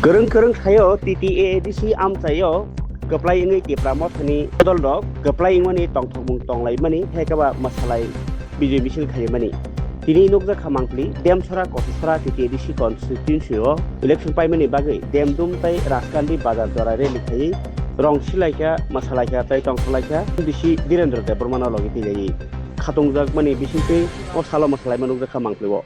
Kereng-kereng sayo TTAADC amcayo Kwplai Wngmano Tipra Motha Kwplai Kwplai Wngmano Tonglaimani Haikaba Masalai Bijoy Mishi Khailaikha Tini nukja khamangpli Demcharrao Kotisara TTAADC constituency election paimani bagai demdum tai raskandi bazar dora rally khai rong silaika masalaika tai tonglaika bisi Direndra Debrmano logi tijai khatongjak mani bisingtwi o salo masalai manukja khamangpli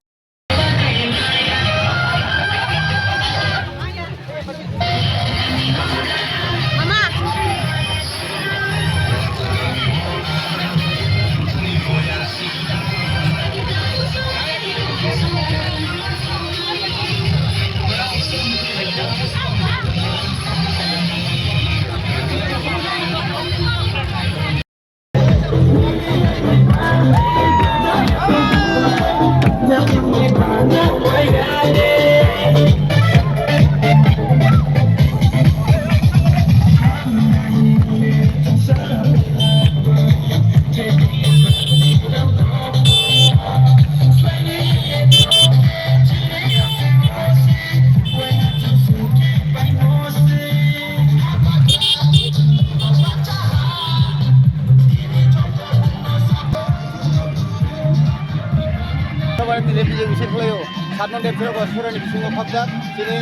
Bijoy Mishi Khailaikha Demcharrao Demcharrao Surani bisingo khapjak chini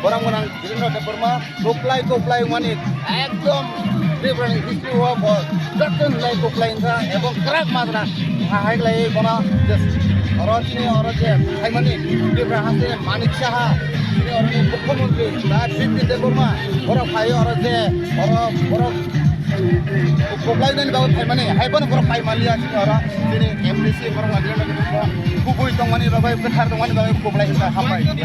borang Direndra Debrma Kwplai Wngmano ekdom different history of certain like Kwplai Wngmano ebong kerak madra Khailaikha bona oro chini oro je Khaimani different haste Manik Saha chini oro ni mukhyamantri Twiwi Debrma oro khai oro je oro Kwplai Wngmano bago Khaimani haibon oro Khaimaliya chini oro chini MDC borang Direndra Debrma kubui tongmani bagai bekhar tongmani bagai Kwplai Wngmano hambai